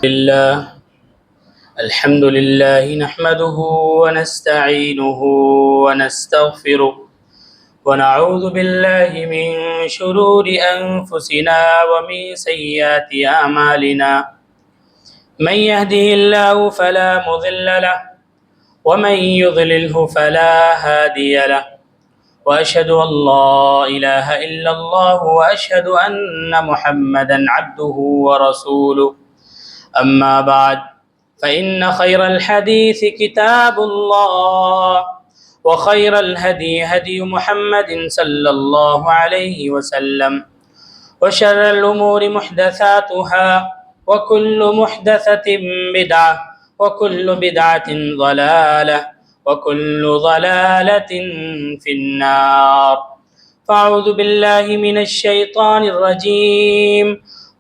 لله الحمد لله نحمده ونستعينه ونستغفره ونعوذ بالله من شرور أنفسنا ومن سيئات أعمالنا من يهده الله فلا مضل له ومن يضلله فلا هادي له وأشهد أن لا إله إلا الله وأشهد أن محمدا عبده ورسوله أما بعد فإن خير الحديث كتاب الله وخير الهدي هدي محمد صلى الله عليه وسلم وشر الأمور محدثاتها وكل محدثة بدعة وكل بدعة ضلالة وكل ضلالة في النار. فأعوذ بالله من الشيطان الرجيم.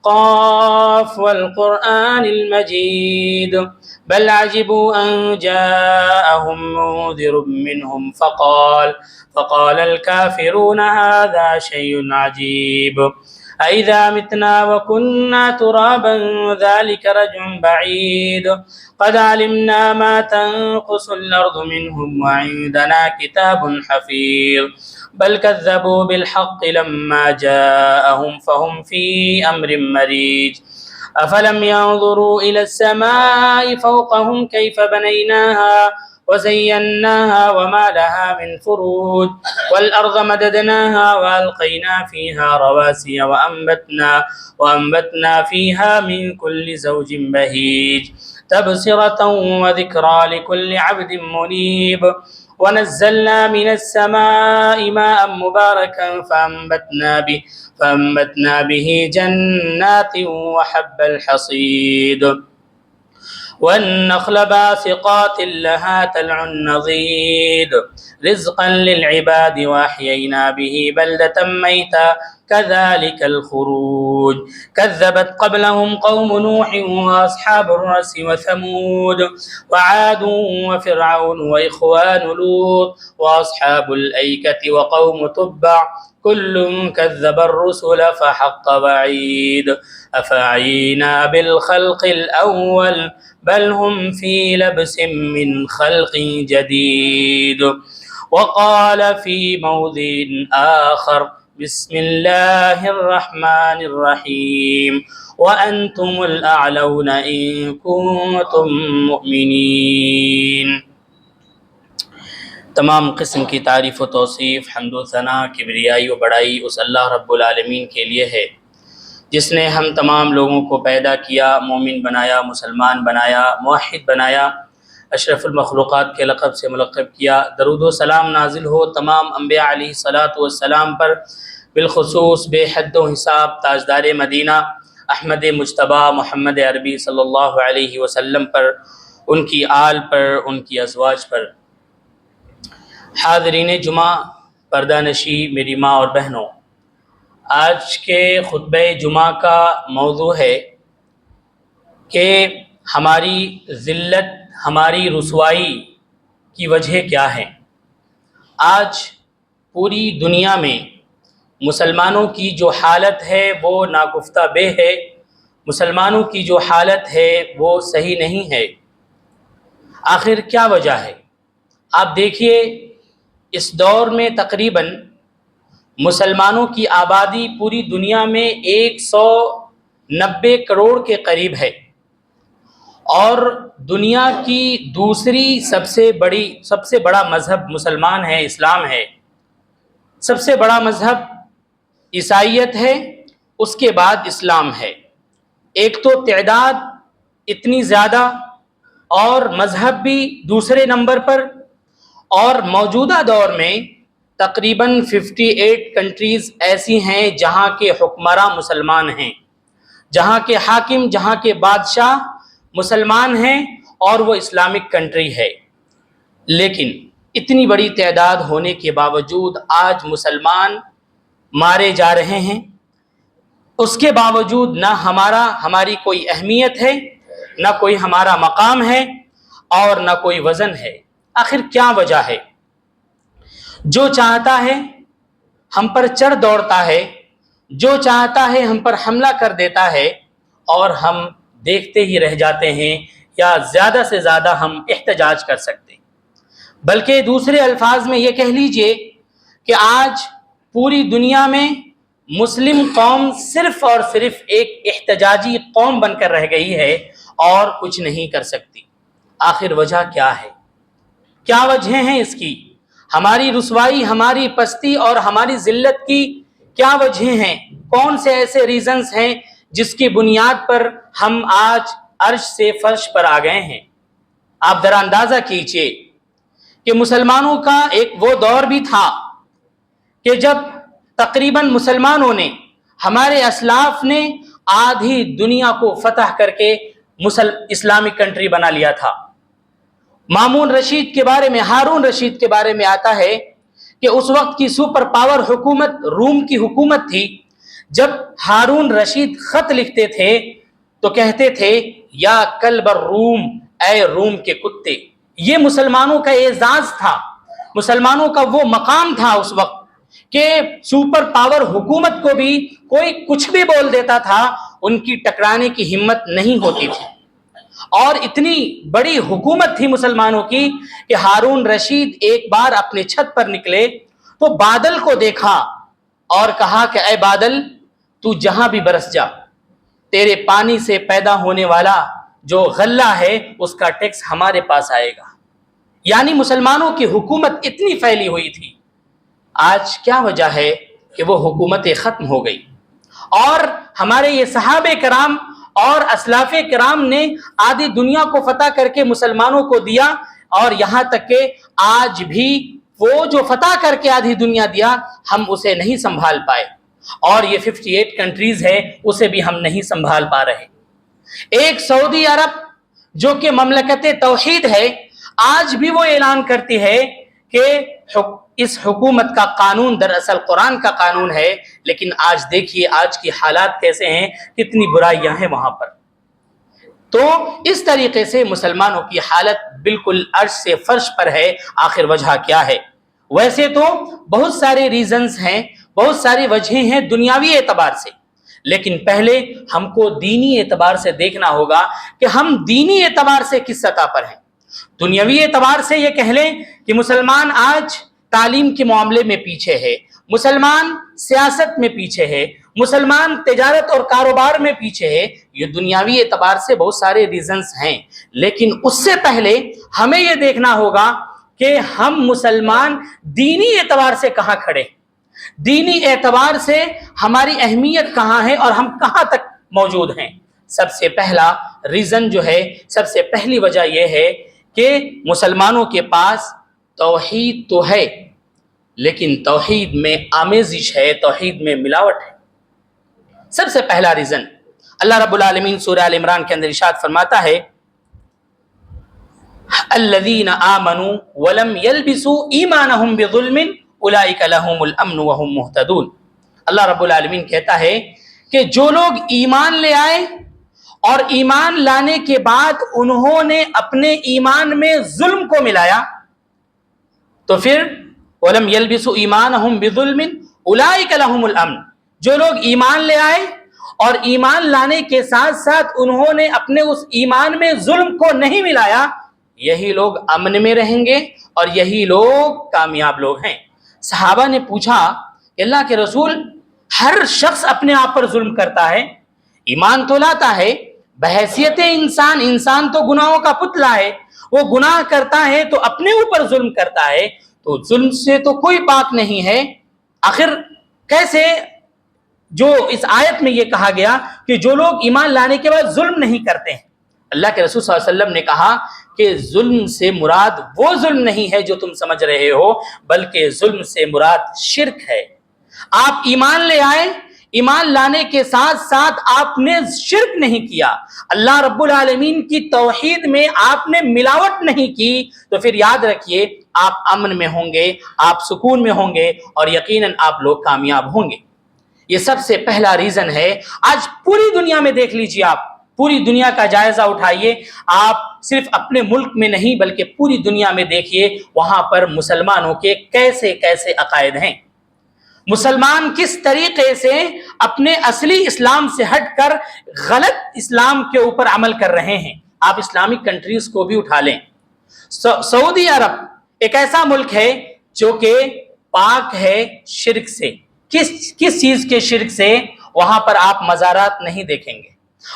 قاف والقرآن المجيد بل عجبوا أن جاءهم منذر منهم فقال الكافرون هذا شيء عجيب أإذا متنا وكنا ترابا ذلك رجع بعيد قد علمنا ما تنقص الأرض منهم وعندنا كتاب حفيظ بل كذبوا بالحق لما جاءهم فهم في أمر مريج أفلم ينظروا إلى السماء فوقهم كيف بنيناها وزيناها وما لها من فروج والأرض مددناها وألقينا فيها رواسي وأنبتنا فيها من كل زوج بهيج تبصرة وذكرى لكل عبد منيب ونزلنا من السماء ماء مباركا فأنبتنا به جنات وحب الحصيد والنخل باسقات لها تلع نضيد رزقا للعباد وأحيينا به بلدة ميتا كذلك الخروج كذبت قبلهم قوم نوح وأصحاب الرس وثمود وعاد وفرعون وإخوان لوط وأصحاب الأيكة وقوم تبع كل كذب الرسل فحق وعيد أفعينا بالخلق الأول بل هم في لبس من خلق جديد. وقال في موضع آخر بسم الله الرحمن الرحيم وأنتم الأعلون إن كنتم مؤمنين. تمام قسم کی تعریف و توصیف، حمد و ثنا، کبریائی و بڑائی اس اللہ رب العالمین کے لیے ہے جس نے ہم تمام لوگوں کو پیدا کیا، مومن بنایا، مسلمان بنایا، موحد بنایا، اشرف المخلوقات کے لقب سے ملقب کیا۔ درود و سلام نازل ہو تمام انبیاء علیہ الصلاۃ والسلام پر، بالخصوص بے حد و حساب تاجدار مدینہ احمد مجتبیٰ محمد عربی صلی اللہ علیہ وسلم پر، ان کی آل پر، ان کی ازواج پر۔ حاضرین جمعہ، پردہ نشی میری ماں اور بہنوں، آج کے خطبہ جمعہ کا موضوع ہے کہ ہماری ذلت، ہماری رسوائی کی وجہ کیا ہے۔ آج پوری دنیا میں مسلمانوں کی جو حالت ہے وہ ناگفتہ بے ہے، مسلمانوں کی جو حالت ہے وہ صحیح نہیں ہے۔ آخر کیا وجہ ہے؟ آپ دیکھیے، اس دور میں تقریباً مسلمانوں کی آبادی پوری دنیا میں 190 کروڑ کے قریب ہے، اور دنیا کی دوسری سب سے بڑا مذہب مسلمان ہے، اسلام ہے۔ سب سے بڑا مذہب عیسائیت ہے، اس کے بعد اسلام ہے۔ ایک تو تعداد اتنی زیادہ، اور مذہب بھی دوسرے نمبر پر، اور موجودہ دور میں تقریباً 58 کنٹریز ایسی ہیں جہاں کے حکمراں مسلمان ہیں، جہاں کے حاکم، جہاں کے بادشاہ مسلمان ہیں، اور وہ اسلامک کنٹری ہے۔ لیکن اتنی بڑی تعداد ہونے کے باوجود آج مسلمان مارے جا رہے ہیں۔ اس کے باوجود نہ ہماری کوئی اہمیت ہے، نہ کوئی ہمارا مقام ہے، اور نہ کوئی وزن ہے۔ آخر کیا وجہ ہے؟ جو چاہتا ہے ہم پر چڑھ دوڑتا ہے، جو چاہتا ہے ہم پر حملہ کر دیتا ہے، اور ہم دیکھتے ہی رہ جاتے ہیں یا زیادہ سے زیادہ ہم احتجاج کر سکتے ہیں، بلکہ دوسرے الفاظ میں یہ کہہ لیجئے کہ آج پوری دنیا میں مسلم قوم صرف اور صرف ایک احتجاجی قوم بن کر رہ گئی ہے اور کچھ نہیں کر سکتی۔ آخر وجہ کیا ہے؟ کیا وجہیں ہیں اس کی؟ ہماری رسوائی، ہماری پستی اور ہماری ذلت کی کیا وجہیں ہیں؟ کون سے ایسے ریزنز ہیں جس کی بنیاد پر ہم آج عرش سے فرش پر آ گئے ہیں؟ آپ ذرا اندازہ کیجئے کہ مسلمانوں کا ایک وہ دور بھی تھا کہ جب تقریباً مسلمانوں نے، ہمارے اسلاف نے آدھی دنیا کو فتح کر کے اسلامک کنٹری بنا لیا تھا۔ مامون رشید کے بارے میں، ہارون رشید کے بارے میں آتا ہے کہ اس وقت کی سپر پاور حکومت روم کی حکومت تھی۔ جب ہارون رشید خط لکھتے تھے تو کہتے تھے یا کلب الروم، اے روم کے کتے۔ یہ مسلمانوں کا اعزاز تھا، مسلمانوں کا وہ مقام تھا اس وقت کہ سپر پاور حکومت کو بھی کوئی کچھ بھی بول دیتا تھا، ان کی ٹکرانے کی ہمت نہیں ہوتی تھی۔ اور اتنی بڑی حکومت تھی مسلمانوں کی کہ ہارون رشید ایک بار اپنے چھت پر نکلے تو بادل کو دیکھا اور کہا کہ اے بادل، تو جہاں بھی برس جا، تیرے پانی سے پیدا ہونے والا جو غلہ ہے اس کا ٹیکس ہمارے پاس آئے گا۔ یعنی مسلمانوں کی حکومت اتنی پھیلی ہوئی تھی۔ آج کیا وجہ ہے کہ وہ حکومتیں ختم ہو گئی، اور ہمارے یہ صحابہ کرام اور اسلاف کرام نے آدھی دنیا کو فتح کر کے مسلمانوں کو دیا، اور یہاں تک کہ آج بھی وہ جو فتح کر کے آدھی دنیا دیا ہم اسے نہیں سنبھال پائے، اور یہ 58 کنٹریز ہے اسے بھی ہم نہیں سنبھال پا رہے۔ ایک سعودی عرب جو کہ مملکت توحید ہے، آج بھی وہ اعلان کرتی ہے کہ اس حکومت کا قانون دراصل قرآن کا قانون ہے، لیکن آج دیکھیے آج کی حالات کیسے ہیں، کتنی برائیاں ہیں وہاں پر۔ تو اس طریقے سے مسلمانوں کی حالت بالکل عرش سے فرش پر ہے۔ آخر وجہ کیا ہے؟ ویسے تو بہت سارے ریزنز ہیں، بہت ساری وجہیں ہیں دنیاوی اعتبار سے، لیکن پہلے ہم کو دینی اعتبار سے دیکھنا ہوگا کہ ہم دینی اعتبار سے کس سطح پر ہیں۔ دنیاوی اعتبار سے یہ کہہ لیں کہ مسلمان آج تعلیم کے معاملے میں پیچھے ہے، مسلمان سیاست میں پیچھے ہے، مسلمان تجارت اور کاروبار میں پیچھے ہے۔ یہ دنیاوی اعتبار سے بہت سارے ریزنز ہیں، لیکن اس سے پہلے ہمیں یہ دیکھنا ہوگا کہ ہم مسلمان دینی اعتبار سے کہاں کھڑے، دینی اعتبار سے ہماری اہمیت کہاں ہے اور ہم کہاں تک موجود ہیں۔ سب سے پہلا ریزن جو ہے، سب سے پہلی وجہ یہ ہے کہ مسلمانوں کے پاس توحید تو ہے، لیکن توحید میں آمیزش ہے، توحید میں ملاوٹ ہے۔ سب سے پہلا ریزن اللہ رب العالمین سورہ آل عمران کے اندر ارشاد فرماتا ہے الذین آمنوا ولم يلبسوا ایمانہم بظلم اولئک لہم الامن وہم مہتدون۔ اللہ رب العالمین کہتا ہے کہ جو لوگ ایمان لے آئے اور ایمان لانے کے بعد انہوں نے اپنے ایمان میں ظلم کو ملایا، تو پھر وَلَمْ يَلْبِسُوا إِيمَانَهُمْ بِظُلْمٍ أُولَئِكَ لَهُمُ الْأَمْنُ، جو لوگ ایمان لے آئے اور ایمان لانے کے ساتھ ساتھ انہوں نے اپنے اس ایمان میں ظلم کو نہیں ملایا، یہی لوگ امن میں رہیں گے اور یہی لوگ کامیاب لوگ ہیں۔ صحابہ نے پوچھا کہ اللہ کے رسول، ہر شخص اپنے آپ پر ظلم کرتا ہے، ایمان تو لاتا ہے، بحیثیت انسان تو گناہوں کا پتلا ہے، وہ گناہ کرتا ہے تو اپنے اوپر ظلم کرتا ہے، تو ظلم سے تو کوئی پاک نہیں ہے۔ آخر کیسے جو اس آیت میں یہ کہا گیا کہ جو لوگ ایمان لانے کے بعد ظلم نہیں کرتے ہیں، اللہ کے رسول صلی اللہ علیہ وسلم نے کہا کہ ظلم سے مراد وہ ظلم نہیں ہے جو تم سمجھ رہے ہو، بلکہ ظلم سے مراد شرک ہے۔ آپ ایمان لے آئے، ایمان لانے کے ساتھ ساتھ آپ نے شرک نہیں کیا، اللہ رب العالمین کی توحید میں آپ نے ملاوٹ نہیں کی، تو پھر یاد رکھیے آپ امن میں ہوں گے، آپ سکون میں ہوں گے، اور یقیناً آپ لوگ کامیاب ہوں گے۔ یہ سب سے پہلا ریزن ہے۔ آج پوری دنیا میں دیکھ لیجیے، آپ پوری دنیا کا جائزہ اٹھائیے، آپ صرف اپنے ملک میں نہیں بلکہ پوری دنیا میں دیکھیے، وہاں پر مسلمانوں کے کیسے کیسے عقائد ہیں۔ مسلمان کس طریقے سے اپنے اصلی اسلام سے ہٹ کر غلط اسلام کے اوپر عمل کر رہے ہیں. آپ اسلامک کنٹریز کو بھی اٹھا لیں. سعودی عرب ایک ایسا ملک ہے جو کہ پاک ہے شرک سے. کس چیز کے شرک سے؟ وہاں پر آپ مزارات نہیں دیکھیں گے,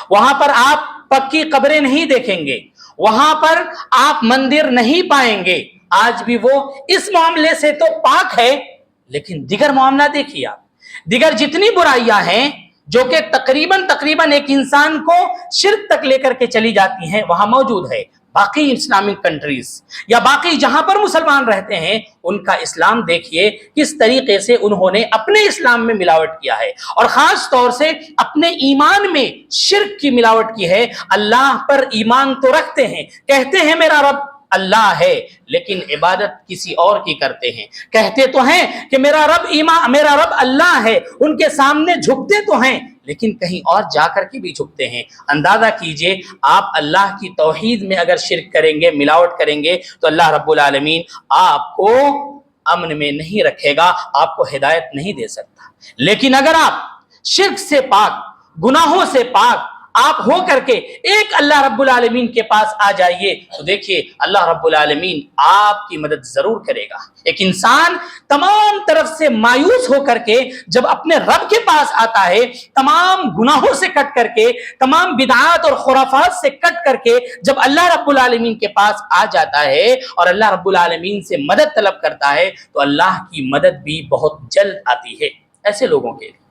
وہاں پر آپ پکی قبریں نہیں دیکھیں گے, وہاں پر آپ مندر نہیں پائیں گے. آج بھی وہ اس معاملے سے تو پاک ہے, لیکن دیگر معاملہ دیکھیے آپ, دیگر جتنی برائیاں ہیں جو کہ تقریباً ایک انسان کو شرک تک لے کر کے چلی جاتی ہیں, وہاں موجود ہے. باقی اسلامک کنٹریز یا باقی جہاں پر مسلمان رہتے ہیں, ان کا اسلام دیکھیے کس طریقے سے انہوں نے اپنے اسلام میں ملاوٹ کیا ہے, اور خاص طور سے اپنے ایمان میں شرک کی ملاوٹ کی ہے. اللہ پر ایمان تو رکھتے ہیں, کہتے ہیں میرا رب اللہ ہے, لیکن عبادت کسی اور کی کرتے ہیں. کہتے تو ہیں کہ میرا رب اللہ ہے, ان کے سامنے جھکتے تو ہیں, لیکن کہیں اور جا کر کے بھی جھکتے ہیں. اندازہ کیجئے آپ اللہ کی توحید میں اگر شرک کریں گے, ملاوٹ کریں گے, تو اللہ رب العالمین آپ کو امن میں نہیں رکھے گا, آپ کو ہدایت نہیں دے سکتا. لیکن اگر آپ شرک سے پاک, گناہوں سے پاک آپ ہو کر کے ایک اللہ رب العالمین کے پاس آ جائیے, تو دیکھیے اللہ رب العالمین آپ کی مدد ضرور کرے گا. ایک انسان تمام طرف سے مایوس ہو کر کے جب اپنے رب کے پاس آتا ہے, تمام گناہوں سے کٹ کر کے, تمام بدعات اور خرافات سے کٹ کر کے جب اللہ رب العالمین کے پاس آ جاتا ہے اور اللہ رب العالمین سے مدد طلب کرتا ہے, تو اللہ کی مدد بھی بہت جلد آتی ہے ایسے لوگوں کے لیے.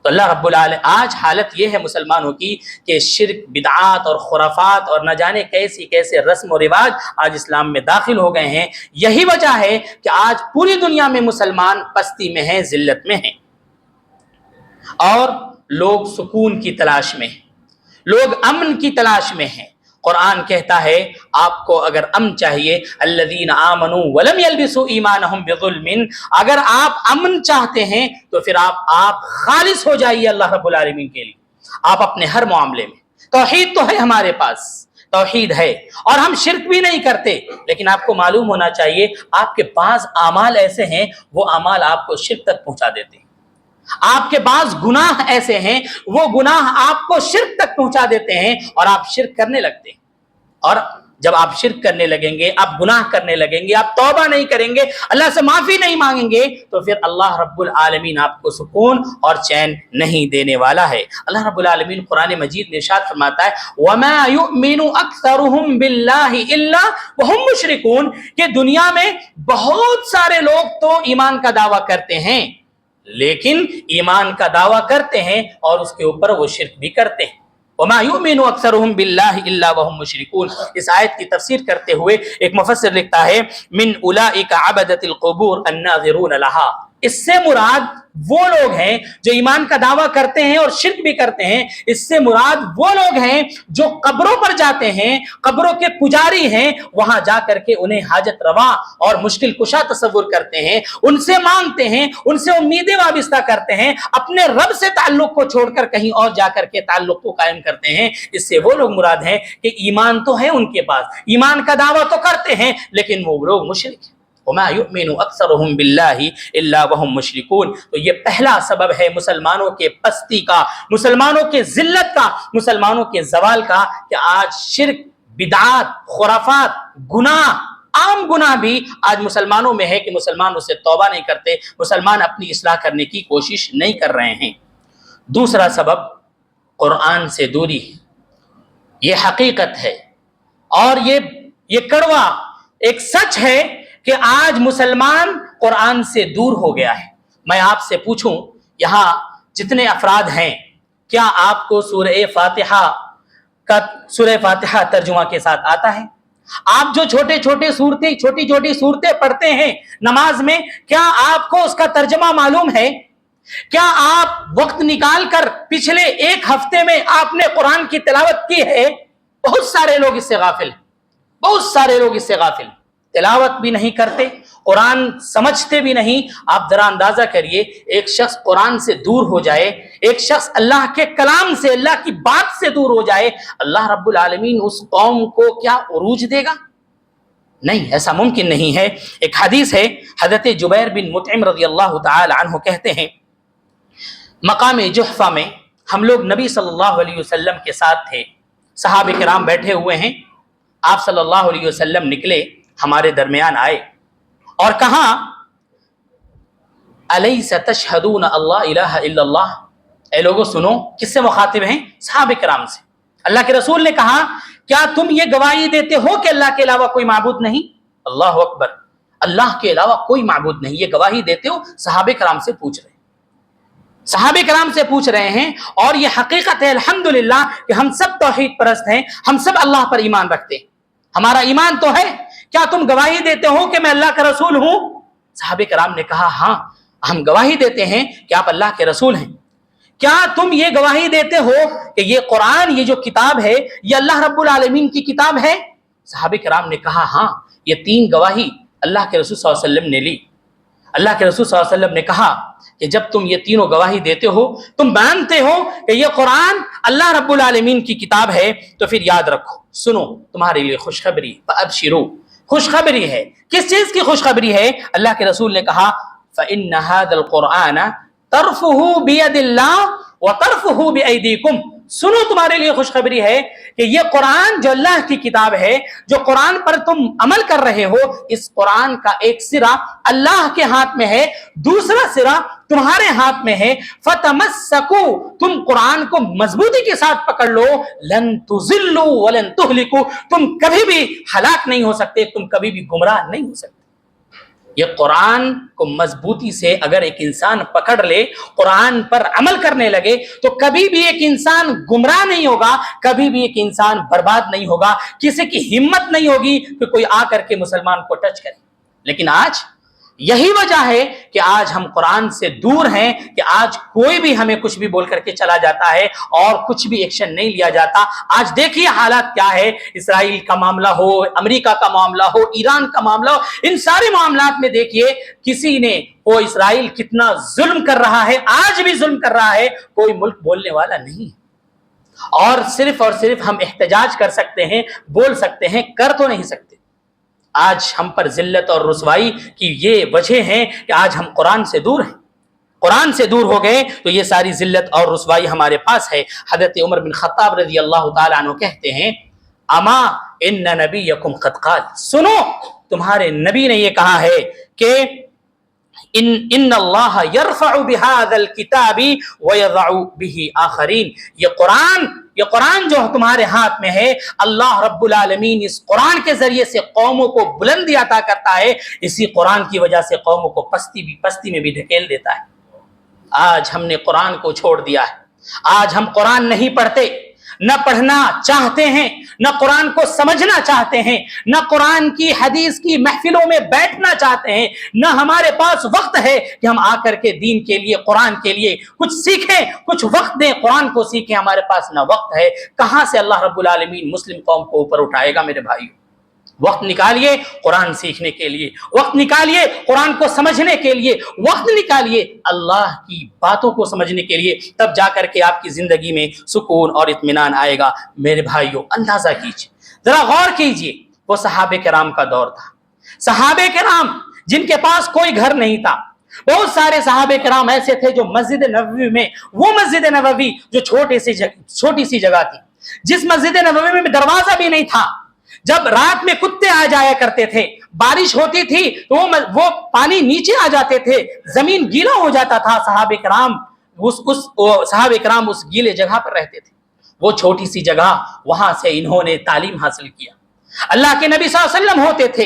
تو اللہ رب العالمین, آج حالت یہ ہے مسلمانوں کی کہ شرک, بدعات اور خرافات اور نہ جانے کیسے رسم و رواج آج اسلام میں داخل ہو گئے ہیں. یہی وجہ ہے کہ آج پوری دنیا میں مسلمان پستی میں ہیں, ذلت میں ہیں, اور لوگ سکون کی تلاش میں ہیں, لوگ امن کی تلاش میں ہیں. قرآن کہتا ہے آپ کو اگر امن چاہیے, الذین آمنوا ولم یلبسوا ایمانہم بظلم, اگر آپ امن چاہتے ہیں تو پھر آپ خالص ہو جائیے اللہ رب العالمین کے لیے. آپ اپنے ہر معاملے میں, توحید تو ہے ہمارے پاس, توحید ہے اور ہم شرک بھی نہیں کرتے, لیکن آپ کو معلوم ہونا چاہیے آپ کے بعض اعمال ایسے ہیں وہ اعمال آپ کو شرک تک پہنچا دیتے ہیں. آپ کے بعض گناہ ایسے ہیں وہ گناہ آپ کو شرک تک پہنچا دیتے ہیں, اور آپ شرک کرنے لگتے ہیں. اور جب آپ شرک کرنے لگیں گے, آپ گناہ کرنے لگیں گے, آپ توبہ نہیں کریں گے, اللہ سے معافی نہیں مانگیں گے, تو پھر اللہ رب العالمین آپ کو سکون اور چین نہیں دینے والا ہے. اللہ رب العالمین قرآن مجید میں ارشاد فرماتا ہے, وَمَا يُؤْمِنُ أَكْثَرُهُمْ بِاللَّهِ إِلَّا وَهُمْ مُشْرِكُونَ, کہ دنیا میں بہت سارے لوگ تو ایمان کا دعویٰ کرتے ہیں, لیکن ایمان کا دعویٰ کرتے ہیں اور اس کے اوپر وہ شرک بھی کرتے ہیں. وَمَا يُؤْمِنُ أَكْثَرُهُمْ بِاللَّهِ إِلَّا وَهُمْ مُشْرِكُونَ. اس آیت کی تفسیر کرتے ہوئے ایک مفسر لکھتا ہے, مِنْ أُولَئِكَ عَبَدَةِ الْقُبُورِ النَّاظِرُونَ لَهَا, اس سے مراد وہ لوگ ہیں جو ایمان کا دعویٰ کرتے ہیں اور شرک بھی کرتے ہیں. اس سے مراد وہ لوگ ہیں جو قبروں پر جاتے ہیں, قبروں کے پجاری ہیں, وہاں جا کر کے انہیں حاجت روا اور مشکل کشا تصور کرتے ہیں, ان سے مانگتے ہیں, ان سے امیدیں وابستہ کرتے ہیں, اپنے رب سے تعلق کو چھوڑ کر کہیں اور جا کر کے تعلق کو قائم کرتے ہیں. اس سے وہ لوگ مراد ہیں کہ ایمان تو ہے ان کے پاس, ایمان کا دعویٰ تو کرتے ہیں, لیکن وہ لوگ مشرک ہیں. وَمَا يُؤْمِنُ أَكْثَرُهُمْ بِاللَّهِ إِلَّا وَهُمْ مُشْرِكُونَ. تو یہ پہلا سبب ہے مسلمانوں کے پستی کا, مسلمانوں کے ذلت کا, مسلمانوں کے زوال کا, کہ آج شرک, بدعات, خرافات, گناہ, عام گناہ بھی آج مسلمانوں میں ہے کہ مسلمان اس سے توبہ نہیں کرتے, مسلمان اپنی اصلاح کرنے کی کوشش نہیں کر رہے ہیں. دوسرا سبب قرآن سے دوری ہے. یہ حقیقت ہے اور یہ کڑوا ایک سچ ہے کہ آج مسلمان قرآن سے دور ہو گیا ہے. میں آپ سے پوچھوں, یہاں جتنے افراد ہیں, کیا آپ کو سورہ فاتحہ ترجمہ کے ساتھ آتا ہے؟ آپ جو چھوٹی چھوٹی صورتیں پڑھتے ہیں نماز میں, کیا آپ کو اس کا ترجمہ معلوم ہے؟ کیا آپ وقت نکال کر پچھلے ایک ہفتے میں آپ نے قرآن کی تلاوت کی ہے؟ بہت سارے لوگ اس سے غافل ہیں, بہت سارے لوگ اس سے غافل ہیں, تلاوت بھی نہیں کرتے, قرآن سمجھتے بھی نہیں. آپ ذرا اندازہ کریے, ایک شخص قرآن سے دور ہو جائے, ایک شخص اللہ کے کلام سے, اللہ کی بات سے دور ہو جائے, اللہ رب العالمین اس قوم کو کیا عروج دے گا؟ نہیں، ایسا ممکن نہیں ہے۔ ایک حدیث ہے، حضرت جبیر بن مطعم رضی اللہ تعالی عنہ کہتے ہیں مقام جحفہ میں ہم لوگ نبی صلی اللہ علیہ وسلم کے ساتھ تھے، صحابہ کرام بیٹھے ہوئے ہیں، آپ صلی اللہ علیہ وسلم نکلے، ہمارے درمیان آئے اور کہا الیس تشہدون اللہ الہ الا اللہ، اے لوگوں سنو، کس سے مخاطب ہیں؟ صحابہ کرام سے۔ اللہ کے رسول نے کہا کیا تم یہ گواہی دیتے ہو کہ اللہ کے علاوہ کوئی معبود نہیں؟ اللہ اکبر، اللہ کے علاوہ کوئی معبود نہیں، یہ گواہی دیتے ہو؟ صحابہ کرام سے پوچھ رہے ہیں، صحابہ کرام سے پوچھ رہے ہیں، اور یہ حقیقت ہے الحمدللہ کہ ہم سب توحید پرست ہیں، ہم سب اللہ پر ایمان رکھتے ہیں، ہمارا ایمان تو ہے، کیا تم گواہی دیتے ہو کہ میں اللہ کا رسول ہوں؟ صحابہ کرام نے کہا ہاں ہم گواہی دیتے ہیں کہ آپ اللہ کے رسول ہیں۔ کیا تم یہ گواہی دیتے ہو کہ یہ قرآن، یہ جو کتاب ہے، یہ اللہ رب العالمین کی کتاب ہے؟ صحابہ کرام نے کہا ہاں، یہ تین گواہی اللہ کے رسول صلی اللہ علیہ وسلم نے لی۔ اللہ کے رسول صلی اللہ علیہ وسلم نے کہا کہ جب تم یہ تینوں گواہی دیتے ہو، تم مانتے ہو کہ یہ قرآن اللہ رب العالمین کی کتاب ہے، تو پھر یاد رکھو، سنو تمہارے لیے خوشخبری، فابشروا، خوشخبری ہے۔ کس چیز کی خوشخبری ہے؟ اللہ کے رسول نے کہا فإن هذا القرآن طرفه بيد الله وطرفه بأيديكم، سنو تمہارے لیے خوشخبری ہے کہ یہ قرآن جو اللہ کی کتاب ہے، جو قرآن پر تم عمل کر رہے ہو، اس قرآن کا ایک سرا اللہ کے ہاتھ میں ہے، دوسرا سرا تمہارے ہاتھ میں ہے۔ فتمسکو، تم قرآن کو مضبوطی کے ساتھ پکڑ لو، لن تضلوا ولن تہلکوا، تم کبھی بھی ہلاک نہیں ہو سکتے، تم کبھی بھی گمراہ نہیں ہو سکتے۔ یہ قرآن کو مضبوطی سے اگر ایک انسان پکڑ لے، قرآن پر عمل کرنے لگے، تو کبھی بھی ایک انسان گمراہ نہیں ہوگا، کبھی بھی ایک انسان برباد نہیں ہوگا، کسی کی ہمت نہیں ہوگی کہ کوئی آ کر کے مسلمان کو ٹچ کرے۔ لیکن آج یہی وجہ ہے کہ آج ہم قرآن سے دور ہیں، کہ آج کوئی بھی ہمیں کچھ بھی بول کر کے چلا جاتا ہے اور کچھ بھی ایکشن نہیں لیا جاتا۔ آج دیکھیے حالات کیا ہے، اسرائیل کا معاملہ ہو، امریکہ کا معاملہ ہو، ایران کا معاملہ ہو، ان سارے معاملات میں دیکھیے کسی نے، وہ اسرائیل کتنا ظلم کر رہا ہے، آج بھی ظلم کر رہا ہے، کوئی ملک بولنے والا نہیں، اور صرف ہم احتجاج کر سکتے ہیں، بول سکتے ہیں، کر تو نہیں سکتے۔ آج ہم پر ذلت اور رسوائی کی یہ وجہ ہے کہ آج ہم قرآن سے دور ہیں، قرآن سے دور ہو گئے تو یہ ساری ذلت اور رسوائی ہمارے پاس ہے۔ حضرت عمر بن خطاب رضی اللہ تعالی عنہ کہتے ہیں اما ان نبیکم قد قال، سنو تمہارے نبی نے یہ کہا ہے کہ ان اللہ یرفع بهذا الكتاب ويضع به آخرین، یہ قرآن جو تمہارے ہاتھ میں ہے، اللہ رب العالمین اس قرآن کے ذریعے سے قوموں کو بلندی عطا کرتا ہے، اسی قرآن کی وجہ سے قوموں کو پستی میں بھی دھکیل دیتا ہے۔ آج ہم نے قرآن کو چھوڑ دیا ہے، آج ہم قرآن نہیں پڑھتے، نہ پڑھنا چاہتے ہیں، نہ قرآن کو سمجھنا چاہتے ہیں، نہ قرآن کی حدیث کی محفلوں میں بیٹھنا چاہتے ہیں، نہ ہمارے پاس وقت ہے کہ ہم آ کر کے دین کے لیے، قرآن کے لیے کچھ سیکھیں، کچھ وقت دیں، قرآن کو سیکھیں، ہمارے پاس نہ وقت ہے۔ کہاں سے اللہ رب العالمین مسلم قوم کو اوپر اٹھائے گا؟ میرے بھائیو، وقت نکالیے قرآن سیکھنے کے لیے، وقت نکالیے قرآن کو سمجھنے کے لیے، وقت نکالیے اللہ کی باتوں کو سمجھنے کے لیے، تب جا کر کے آپ کی زندگی میں سکون اور اطمینان آئے گا۔ میرے بھائیوں اندازہ کیجیے، ذرا غور کیجیے، وہ صحابہ کرام کا دور تھا، صحابہ کرام جن کے پاس کوئی گھر نہیں تھا، بہت سارے صحابہ کرام ایسے تھے جو مسجد نبوی میں، وہ مسجد نبوی جو چھوٹی سی جگہ تھی، جس مسجد نبوی میں دروازہ بھی نہیں تھا، جب رات میں کتے آ جایا کرتے تھے، بارش ہوتی تھی تو وہ پانی نیچے آ جاتے تھے، زمین گیلا ہو جاتا تھا، صحابہ کرام اس گیلے جگہ پر رہتے تھے، وہ چھوٹی سی جگہ، وہاں سے انہوں نے تعلیم حاصل کیا۔ اللہ کے نبی صلی اللہ علیہ وسلم ہوتے تھے،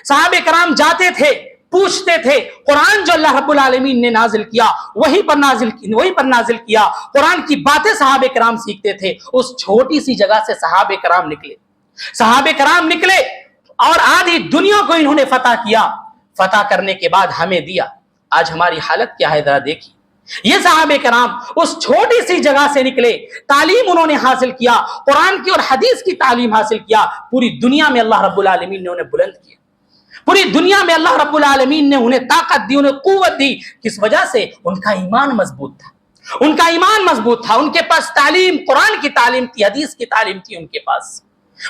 صحابہ کرام جاتے تھے، پوچھتے تھے، قرآن جو اللہ رب العالمین نے نازل کیا وہی پر نازل کیا، قرآن کی باتیں صحابہ کرام سیکھتے تھے۔ اس چھوٹی سی جگہ سے صحابہ کرام نکلے اور آدھی دنیا کو انہوں نے فتح کیا، فتح کرنے کے بعد ہمیں دیا۔ آج ہماری حالت کیا ہے ذرا دیکھیے، یہ صحابہ کرام اس چھوٹی سی جگہ سے نکلے، تعلیم انہوں نے حاصل کیا، قرآن کی اور حدیث کی تعلیم حاصل کیا، پوری دنیا میں اللہ رب العالمین نے انہیں بلند کیا، پوری دنیا میں اللہ رب العالمین نے انہیں طاقت دی، انہیں قوت دی۔ کس وجہ سے؟ ان کا ایمان مضبوط تھا، ان کا ایمان مضبوط تھا، ان کے پاس تعلیم، قرآن کی تعلیم تھی، حدیث کی تعلیم تھی ان کے پاس۔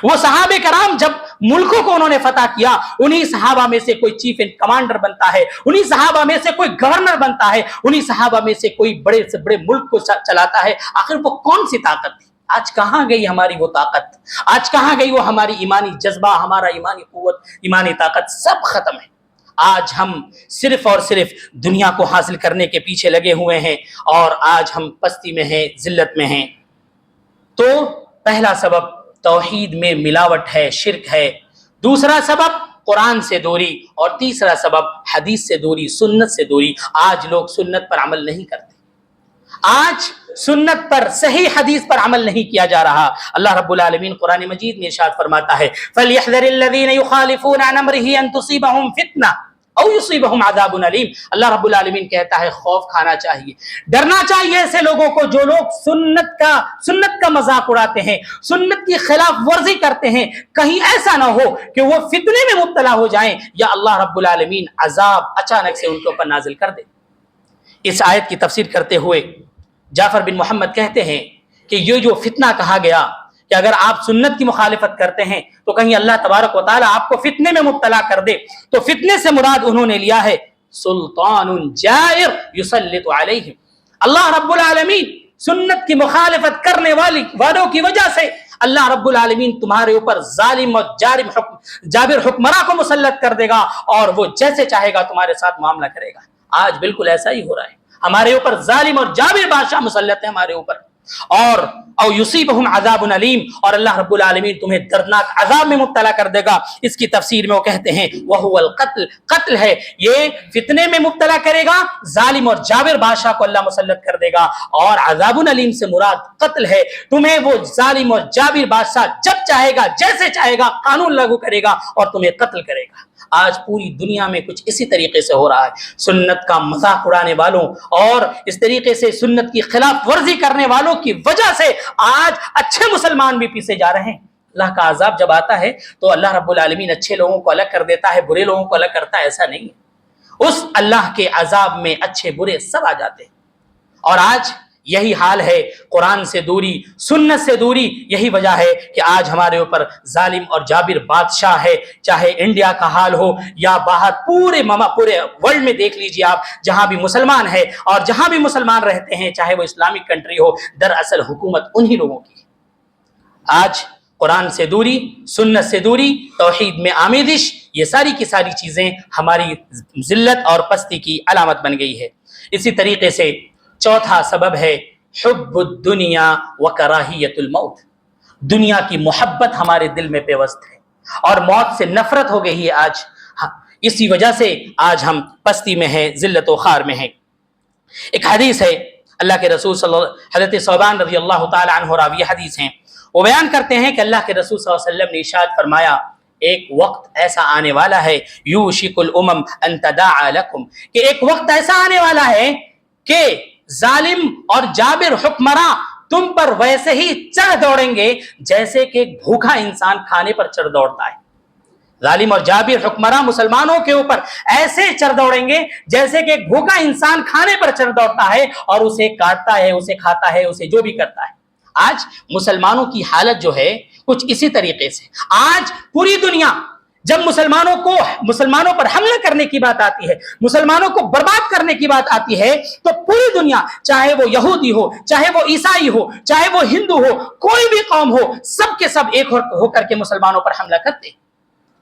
وہ صحابہ کرام جب ملکوں کو انہوں نے فتح کیا، انہی صحابہ میں سے کوئی چیف اینڈ کمانڈر بنتا ہے، انہی صحابہ میں سے کوئی گورنر بنتا ہے، انہی صحابہ میں سے کوئی بڑے سے بڑے ملک کو چلاتا ہے۔ آخر وہ کون سی طاقت تھی؟ آج کہاں گئی ہماری وہ طاقت؟ آج کہاں گئی وہ ہماری ایمانی جذبہ، ہمارا ایمانی قوت، ایمانی طاقت؟ سب ختم ہے۔ آج ہم صرف اور صرف دنیا کو حاصل کرنے کے پیچھے لگے ہوئے ہیں، اور آج ہم پستی میں ہیں، ذلت میں ہیں۔ تو پہلا سبب توحید میں ملاوٹ ہے، شرک ہے۔ دوسرا سبب قرآن سے دوری، اور تیسرا سبب حدیث سے دوری، سنت سے دوری۔ آج لوگ سنت پر عمل نہیں کرتے، آج سنت پر، صحیح حدیث پر عمل نہیں کیا جا رہا۔ اللہ رب العالمین قرآن مجید میں ارشاد فرماتا ہے فَلْيَحْذَرِ الَّذِينَ يُخَالِفُونَ عَنْ أَمْرِهِ أَن تُصِيبَهُمْ فِتْنَةٌ أَوْ يُصِيبَهُمْ عَذَابٌ أَلِيمٌ۔ اللہ رب العالمین کہتا ہے خوف کھانا چاہیے، ڈرنا چاہیے ایسے لوگوں کو جو لوگ سنت کا مذاق اڑاتے ہیں، سنت کی خلاف ورزی کرتے ہیں، کہیں ایسا نہ ہو کہ وہ فتنے میں مبتلا ہو جائیں، یا اللہ رب العالمین عذاب اچانک سے ان کے اوپر نازل کر دے۔ اس آیت کی تفسیر کرتے ہوئے جعفر بن محمد کہتے ہیں کہ یہ جو فتنہ کہا گیا کہ اگر آپ سنت کی مخالفت کرتے ہیں تو کہیں اللہ تبارک و تعالیٰ آپ کو فتنے میں مبتلا کر دے، تو فتنے سے مراد انہوں نے لیا ہے سلطان جائر یسلط علیہم۔ اللہ رب العالمین سنت کی مخالفت کرنے والوں کی وجہ سے اللہ رب العالمین تمہارے اوپر ظالم اور جابر حکمراں کو مسلط کر دے گا، اور وہ جیسے چاہے گا تمہارے ساتھ معاملہ کرے گا۔ آج بالکل ایسا ہی ہو رہا ہے، ہمارے اوپر ظالم اور جابر بادشاہ مسلط ہے ہمارے اوپر، اور او یصیبہم عذاب علیم، اور اللہ رب العالمین تمہیں دردناک عذاب میں مبتلا کر دے گا۔ اس کی تفسیر میں وہ کہتے ہیں وہو القتل، قتل ہے، یہ فتنے میں مبتلا کرے گا، ظالم اور جابر بادشاہ کو اللہ مسلط کر دے گا، اور عذاب علیم سے مراد قتل ہے، تمہیں وہ ظالم اور جابر بادشاہ جب چاہے گا، جیسے چاہے گا قانون لاگو کرے گا اور تمہیں قتل کرے گا۔ آج پوری دنیا میں کچھ اسی طریقے سے ہو رہا ہے، سنت کا مذاق اڑانے والوں اور اس طریقے سے سنت کی خلاف ورزی کرنے والوں کی وجہ سے آج اچھے مسلمان بھی پیچھے جا رہے ہیں۔ اللہ کا عذاب جب آتا ہے تو اللہ رب العالمین اچھے لوگوں کو الگ کر دیتا ہے، برے لوگوں کو الگ کرتا ہے، ایسا نہیں ہے۔ اس اللہ کے عذاب میں اچھے برے سب آ جاتے ہیں، اور آج یہی حال ہے، قرآن سے دوری، سنت سے دوری، یہی وجہ ہے کہ آج ہمارے اوپر ظالم اور جابر بادشاہ ہے۔ چاہے انڈیا کا حال ہو یا باہر پورے ورلڈ میں دیکھ لیجیے آپ، جہاں بھی مسلمان ہے اور جہاں بھی مسلمان رہتے ہیں، چاہے وہ اسلامک کنٹری ہو، دراصل حکومت انہی لوگوں کی ہے۔ آج قرآن سے دوری، سنت سے دوری، توحید میں آمیزش، یہ ساری کی ساری چیزیں ہماری ذلت اور پستی کی علامت بن گئی ہے۔ اسی طریقے سے چوتھا سبب ہے حب الدنیا وکراہیت الموت۔ دنیا کی محبت ہمارے دل میں پیوست ہے، اور موت سے نفرت ہو گئی ہے آج۔ اسی وجہ سے آج ہم پستی میں ہیں، ذلت و خوار میں ہیں۔ ایک حدیث ہے، اللہ کے رسول حضرت ثوبان رضی اللہ تعالی عنہ راوی حدیث ہیں، وہ بیان کرتے ہیں کہ اللہ کے رسول صلی اللہ علیہ وسلم نے ارشاد فرمایا ایک وقت ایسا آنے والا ہے یوشک الامم ان تداعى لکم، کہ ایک وقت ایسا آنے والا ہے کہ ظالم اور جابر حکمراں تم پر ویسے ہی چڑھ دوڑیں گے جیسے کہ ایک بھوکا انسان کھانے پر چڑھ دوڑتا ہے۔ ظالم اور جابر حکمراں مسلمانوں کے اوپر ایسے چڑھ دوڑیں گے جیسے کہ ایک بھوکا انسان کھانے پر چڑھ دوڑتا ہے اور اسے کاٹتا ہے، اسے کھاتا ہے، اسے جو بھی کرتا ہے۔ آج مسلمانوں کی حالت جو ہے کچھ اسی طریقے سے، آج پوری دنیا جب مسلمانوں پر حملہ کرنے کی بات آتی ہے، مسلمانوں کو برباد کرنے کی بات آتی ہے، تو پوری دنیا، چاہے وہ یہودی ہو، چاہے وہ عیسائی ہو، چاہے وہ ہندو ہو، کوئی بھی قوم ہو، سب کے سب ایک ہو کر کے مسلمانوں پر حملہ کرتے ہیں۔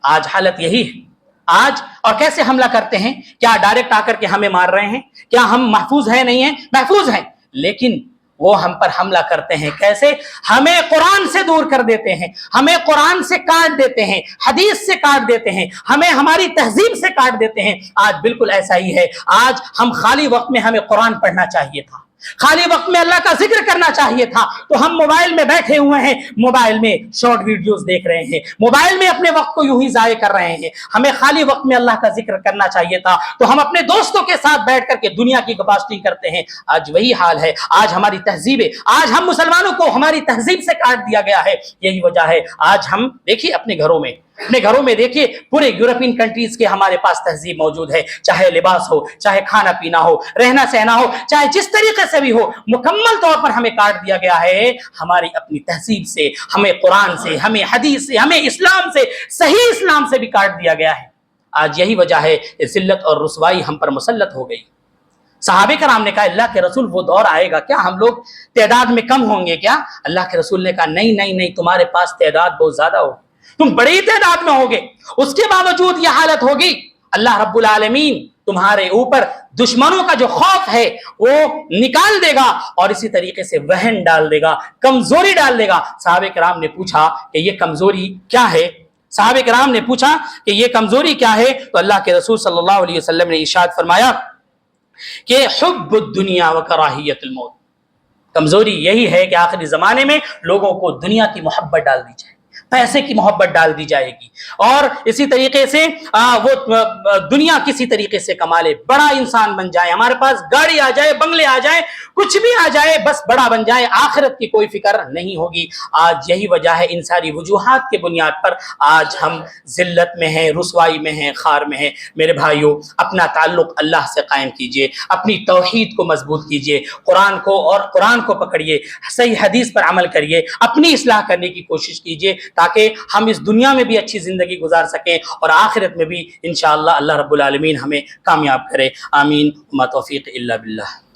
آج حالت یہی ہے۔ آج اور کیسے حملہ کرتے ہیں؟ کیا ڈائریکٹ آ کر کے ہمیں مار رہے ہیں؟ کیا ہم محفوظ ہیں؟ نہیں ہیں، محفوظ ہیں، لیکن وہ ہم پر حملہ کرتے ہیں کیسے؟ ہمیں قرآن سے دور کر دیتے ہیں، ہمیں قرآن سے کاٹ دیتے ہیں، حدیث سے کاٹ دیتے ہیں، ہمیں ہماری تہذیب سے کاٹ دیتے ہیں۔ آج بالکل ایسا ہی ہے۔ آج ہم خالی وقت میں ہمیں قرآن پڑھنا چاہیے تھا، خالی وقت میں اللہ کا ذکر کرنا چاہیے تھا، تو ہم موبائل میں بیٹھے ہوئے ہیں، موبائل میں شارٹ ویڈیوز دیکھ رہے ہیں، موبائل میں اپنے وقت کو یوں ہی ضائع کر رہے ہیں۔ ہمیں خالی وقت میں اللہ کا ذکر کرنا چاہیے تھا، تو ہم اپنے دوستوں کے ساتھ بیٹھ کر کے دنیا کی گپاشتی کرتے ہیں۔ آج وہی حال ہے۔ آج ہماری تہذیب ہے، آج ہم مسلمانوں کو ہماری تہذیب سے کاٹ دیا گیا ہے۔ یہی وجہ ہے آج ہم دیکھیے اپنے گھروں میں اپنے گھروں میں دیکھیے پورے یورپین کنٹریز کے ہمارے پاس تہذیب موجود ہے، چاہے لباس ہو، چاہے کھانا پینا ہو، رہنا سہنا ہو، چاہے جس طریقے سے بھی ہو، مکمل طور پر ہمیں کاٹ دیا گیا ہے ہماری اپنی تہذیب سے، ہمیں قرآن سے، ہمیں حدیث سے، ہمیں اسلام سے، صحیح اسلام سے بھی کاٹ دیا گیا ہے۔ آج یہی وجہ ہے ذلت اور رسوائی ہم پر مسلط ہو گئی۔ صحابہ کرام نے کہا اللہ کے رسول وہ دور آئے گا کیا ہم لوگ تعداد میں کم ہوں گے کیا؟ اللہ کے رسول نے کہا نہیں نہیں نہیں، تمہارے پاس تعداد بہت زیادہ ہوگی، تم بڑی تعداد میں ہوگے، اس کے باوجود یہ حالت ہوگی، اللہ رب العالمین تمہارے اوپر دشمنوں کا جو خوف ہے وہ نکال دے گا اور اسی طریقے سے وہن ڈال دے گا، کمزوری ڈال دے گا۔ صحابہ کرام نے پوچھا کہ یہ کمزوری کیا ہے؟ صحابہ کرام نے پوچھا کہ یہ کمزوری کیا ہے؟ تو اللہ کے رسول صلی اللہ علیہ وسلم نے ارشاد فرمایا کہ حب الدنیا و کراہیت الموت، کمزوری یہی ہے کہ آخری زمانے میں لوگوں کو دنیا کی محبت ڈال دی جائے، پیسے کی محبت ڈال دی جائے گی، اور اسی طریقے سے وہ دنیا کسی طریقے سے کما لے، بڑا انسان بن جائے، ہمارے پاس گاڑی آ جائے، بنگلے آ جائے، کچھ بھی آ جائے، بس بڑا بن جائے، آخرت کی کوئی فکر نہیں ہوگی۔ آج یہی وجہ ہے، ان ساری وجوہات کے بنیاد پر آج ہم ذلت میں ہیں، رسوائی میں ہیں، خار میں ہیں۔ میرے بھائیوں، اپنا تعلق اللہ سے قائم کیجئے، اپنی توحید کو مضبوط کیجئے، قرآن کو پکڑیے، صحیح حدیث پر عمل کریے، اپنی اصلاح کرنے کی کوشش کیجئے تاکہ ہم اس دنیا میں بھی اچھی زندگی گزار سکیں اور آخرت میں بھی انشاءاللہ اللہ رب العالمین ہمیں کامیاب کرے۔ آمین، ما توفیق الا باللہ۔